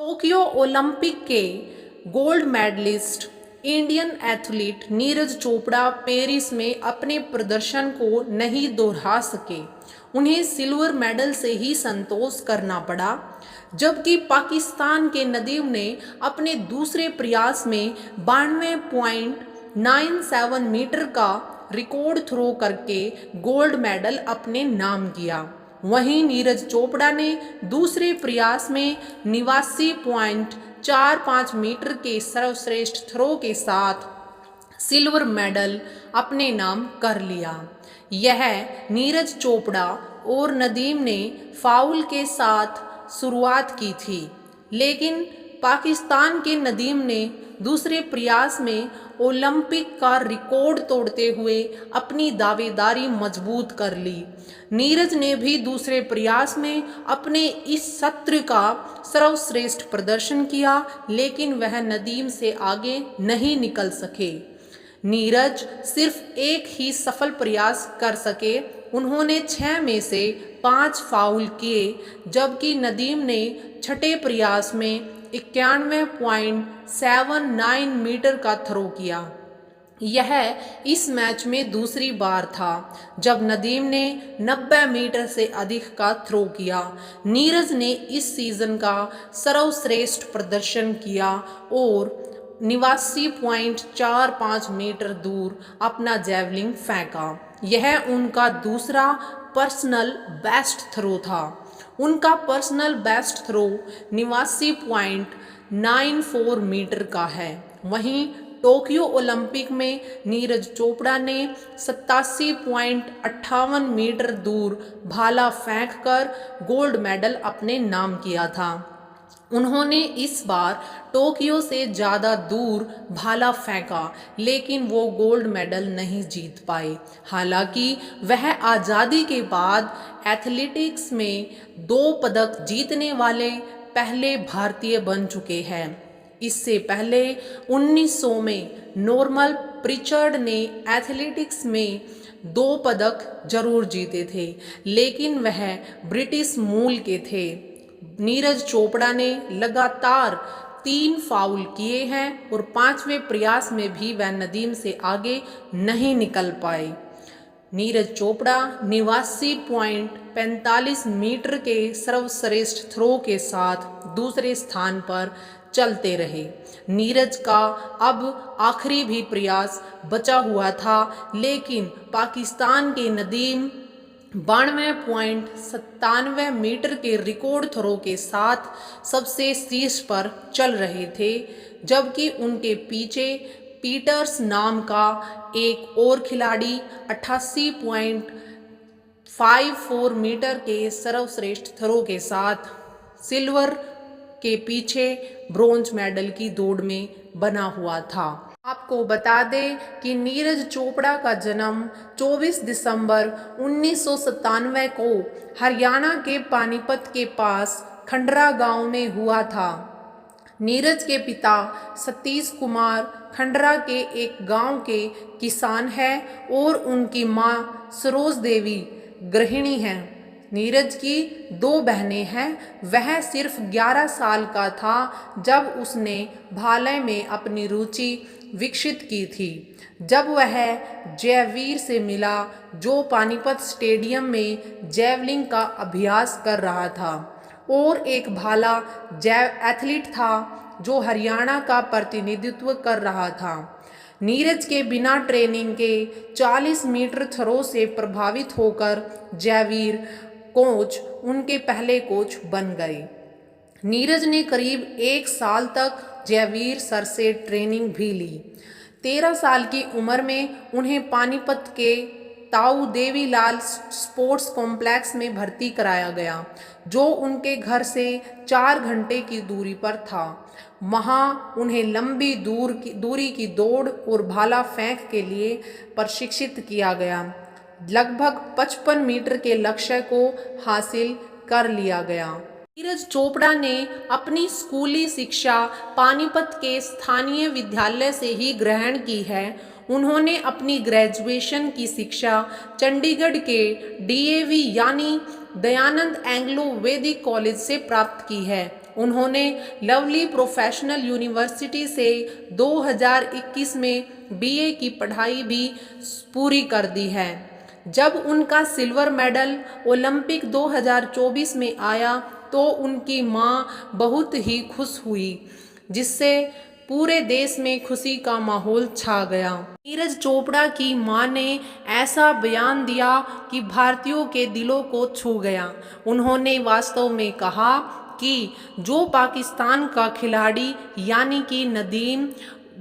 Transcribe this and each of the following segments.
Tokyo Olympic के gold medalist Indian athlete Neeraj Chopra Paris में अपने प्रदर्शन को नहीं दोहरा सके। उन्हें सिल्वर मेडल से ही संतोष करना पड़ा, जबकि पाकिस्तान के नदीम ने अपने दूसरे प्रयास में 92.97 मीटर का रिकॉर्ड थ्रो करके गोल्ड मेडल अपने नाम किया। वहीं नीरज चोपड़ा ने दूसरे प्रयास में 89.45 मीटर के सर्वश्रेष्ठ थ्रो के साथ सिल्वर मेडल अपने नाम कर लिया। यह नीरज चोपड़ा और नदीम ने फाउल के साथ शुरुआत की थी, लेकिन पाकिस्तान के नदीम ने दूसरे प्रयास में ओलंपिक का रिकॉर्ड तोड़ते हुए अपनी दावेदारी मजबूत कर ली। नीरज ने भी दूसरे प्रयास में अपने इस सत्र का सर्वश्रेष्ठ प्रदर्शन किया, लेकिन वह नदीम से आगे नहीं निकल सके। नीरज सिर्फ एक ही सफल प्रयास कर सके। उन्होंने 6 में से 5 फाउल किए, जबकि नदीम ने छठे प्रयास में 91.79 मीटर का थ्रो किया। यह इस मैच में दूसरी बार था जब नदीम ने 90 मीटर से अधिक का थ्रो किया। नीरज ने इस सीजन का सर्वश्रेष्ठ प्रदर्शन किया और 89.45 मीटर दूर अपना जैवलिन फेंका। यह उनका दूसरा पर्सनल बेस्ट थ्रो था। उनका पर्सनल बेस्ट थ्रो 89.94 मीटर का है। वहीं टोक्यो ओलंपिक में नीरज चोपड़ा ने 87.58 मीटर दूर भाला फेंककर गोल्ड मेडल अपने नाम किया था। उन्होंने इस बार टोक्यो से ज़्यादा दूर भाला फेंका, लेकिन वो गोल्ड मेडल नहीं जीत पाए। हालांकि वह आज़ादी के बाद एथलेटिक्स में 2 पदक जीतने वाले पहले भारतीय बन चुके हैं। इससे पहले 1900 में नॉर्मल प्रिचर्ड ने एथलेटिक्स में 2 पदक जरूर जीते थे, लेकिन वह ब्रिटिश मूल के थे। नीरज चोपड़ा ने लगातार 3 फाउल किए हैं और 5वें प्रयास में भी वह नदीम से आगे नहीं निकल पाए। नीरज चोपड़ा 89.45 मीटर के सर्वश्रेष्ठ थ्रो के साथ दूसरे स्थान पर चलते रहे। नीरज का अब आखिरी भी प्रयास बचा हुआ था, लेकिन पाकिस्तान के नदीम 92.97 मीटर के रिकॉर्ड थ्रो के साथ सबसे शीर्ष पर चल रहे थे, जबकि उनके पीछे पीटर्स नाम का एक और खिलाड़ी 88.54 मीटर के सर्वश्रेष्ठ थ्रो के साथ सिल्वर के पीछे ब्रोंज मेडल की दौड़ में बना हुआ था। आपको बता दें कि नीरज चोपड़ा का जन्म 24 दिसंबर 1997 को हरियाणा के पानीपत के पास खंडरा गांव में हुआ था। नीरज के पिता सतीश कुमार खंडरा के एक गांव के किसान हैं और उनकी मां सरोज देवी गृहिणी हैं। नीरज की 2 बहनें हैं। वह सिर्फ 11 साल का था जब उसने भाले में अपनी रुचि विकसित की थी। जब वह जयवीर से मिला, जो पानीपत स्टेडियम में जैवलिन का अभ्यास कर रहा था, और एक भाला एथलीट था जो हरियाणा का प्रतिनिधित्व कर रहा था। नीरज के बिना ट्रेनिंग के 40 मीटर थ्रो से प्रभावित होकर जयवीर कोच उनके पहले कोच बन गए। नीरज ने करीब 1 साल तक जयवीर सर से ट्रेनिंग भी ली। 13 साल की उम्र में उन्हें पानीपत के ताऊ देवीलाल स्पोर्ट्स कॉम्प्लेक्स में भर्ती कराया गया, जो उनके घर से 4 घंटे की दूरी पर था। वहाँ उन्हें लंबी दूरी की दौड़ और भाला फेंक के लिए प्रशिक्षित किया गया। लगभग 55 मीटर के लक्ष्य को हासिल कर लिया गया। नीरज चोपड़ा ने अपनी स्कूली शिक्षा पानीपत के स्थानीय विद्यालय से ही ग्रहण की है। उन्होंने अपनी ग्रेजुएशन की शिक्षा चंडीगढ़ के DAV यानी दयानंद एंग्लो वैदिक कॉलेज से प्राप्त की है उन्होंने लवली प्रोफेशनल यूनिवर्सिटी से 2021 में बीए की पढ़ाई भी पूरी कर दी है। जब उनका सिल्वर मेडल ओलंपिक 2024 में आया तो उनकी मां बहुत ही खुश हुई, जिससे पूरे देश में खुशी का माहौल छा गया। नीरज चोपड़ा की मां ने ऐसा बयान दिया कि भारतीयों के दिलों को छू गया। उन्होंने वास्तव में कहा कि जो पाकिस्तान का खिलाड़ी यानी कि नदीम,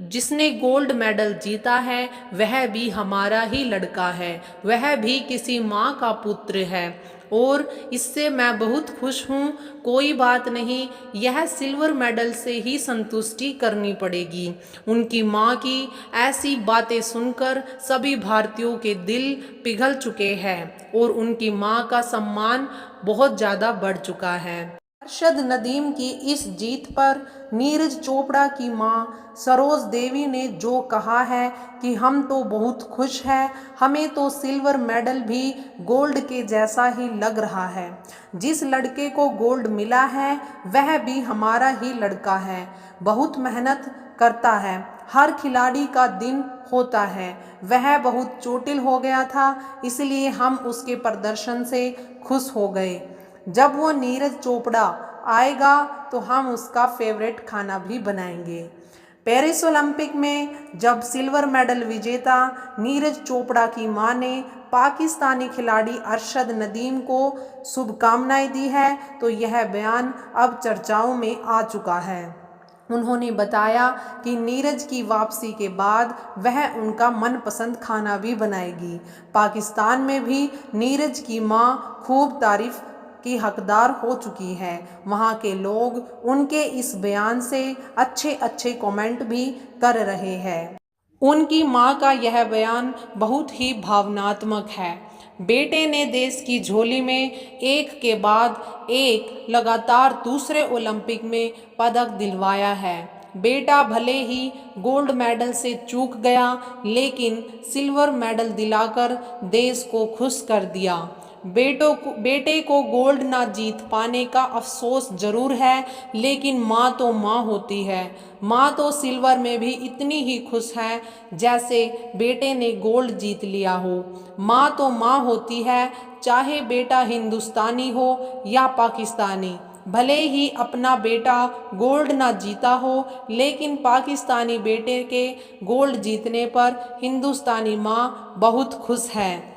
जिसने गोल्ड मेडल जीता है, वह भी हमारा ही लड़का है, वह भी किसी माँ का पुत्र है और इससे मैं बहुत खुश हूँ। कोई बात नहीं, यह सिल्वर मेडल से ही संतुष्टि करनी पड़ेगी। उनकी माँ की ऐसी बातें सुनकर सभी भारतीयों के दिल पिघल चुके हैं और उनकी माँ का सम्मान बहुत ज़्यादा बढ़ चुका है। अरशद नदीम की इस जीत पर नीरज चोपड़ा की मां सरोज देवी ने जो कहा है कि हम तो बहुत खुश हैं, हमें तो सिल्वर मेडल भी गोल्ड के जैसा ही लग रहा है। जिस लड़के को गोल्ड मिला है वह भी हमारा ही लड़का है, बहुत मेहनत करता है, हर खिलाड़ी का दिन होता है। वह बहुत चोटिल हो गया था, इसलिए हम उसके प्रदर्शन से खुश हो गए। जब वो नीरज चोपड़ा आएगा तो हम उसका फेवरेट खाना भी बनाएंगे। पेरिस ओलंपिक में जब सिल्वर मेडल विजेता नीरज चोपड़ा की मां ने पाकिस्तानी खिलाड़ी अरशद नदीम को शुभकामनाएं दी है तो यह बयान अब चर्चाओं में आ चुका है। उन्होंने बताया कि नीरज की वापसी के बाद वह उनका मनपसंद खाना भी बनाएगी। पाकिस्तान में भी नीरज की मां खूब तारीफ की हकदार हो चुकी है। वहाँ के लोग उनके इस बयान से अच्छे अच्छे कमेंट भी कर रहे हैं। उनकी मां का यह बयान बहुत ही भावनात्मक है। बेटे ने देश की झोली में एक के बाद एक लगातार दूसरे ओलंपिक में पदक दिलवाया है। बेटा भले ही गोल्ड मेडल से चूक गया, लेकिन सिल्वर मेडल दिलाकर देश को खुश कर दिया। बेटे को गोल्ड ना जीत पाने का अफसोस जरूर है, लेकिन माँ तो माँ होती है। माँ तो सिल्वर में भी इतनी ही खुश है जैसे बेटे ने गोल्ड जीत लिया हो। माँ तो माँ होती है, चाहे बेटा हिंदुस्तानी हो या पाकिस्तानी। भले ही अपना बेटा गोल्ड ना जीता हो, लेकिन पाकिस्तानी बेटे के गोल्ड जीतने पर हिंदुस्तानी माँ बहुत खुश है।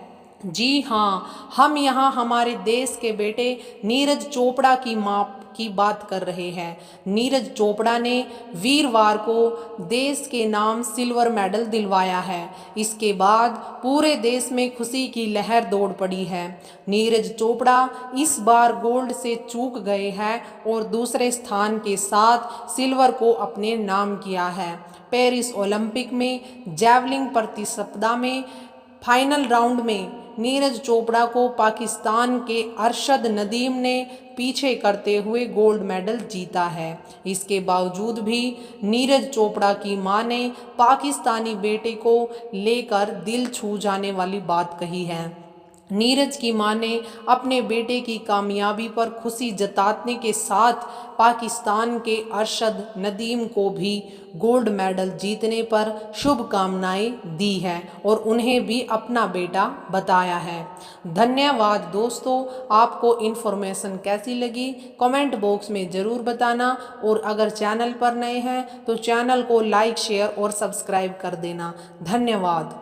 जी हाँ, हम यहाँ हमारे देश के बेटे नीरज चोपड़ा की मां की बात कर रहे हैं। नीरज चोपड़ा ने वीरवार को देश के नाम सिल्वर मेडल दिलवाया है। इसके बाद पूरे देश में खुशी की लहर दौड़ पड़ी है। नीरज चोपड़ा इस बार गोल्ड से चूक गए हैं और दूसरे स्थान के साथ सिल्वर को अपने नाम किया है। पेरिस ओलंपिक में जैवलिन प्रतिस्पर्धा में फाइनल राउंड में नीरज चोपड़ा को पाकिस्तान के अरशद नदीम ने पीछे करते हुए गोल्ड मेडल जीता है। इसके बावजूद भी नीरज चोपड़ा की मां ने पाकिस्तानी बेटे को लेकर दिल छू जाने वाली बात कही है। नीरज की मां ने अपने बेटे की कामयाबी पर खुशी जताने के साथ पाकिस्तान के अरशद नदीम को भी गोल्ड मेडल जीतने पर शुभकामनाएं दी है और उन्हें भी अपना बेटा बताया है। धन्यवाद दोस्तों, आपको इन्फॉर्मेशन कैसी लगी कमेंट बॉक्स में ज़रूर बताना और अगर चैनल पर नए हैं तो चैनल को लाइक, शेयर और सब्सक्राइब कर देना। धन्यवाद।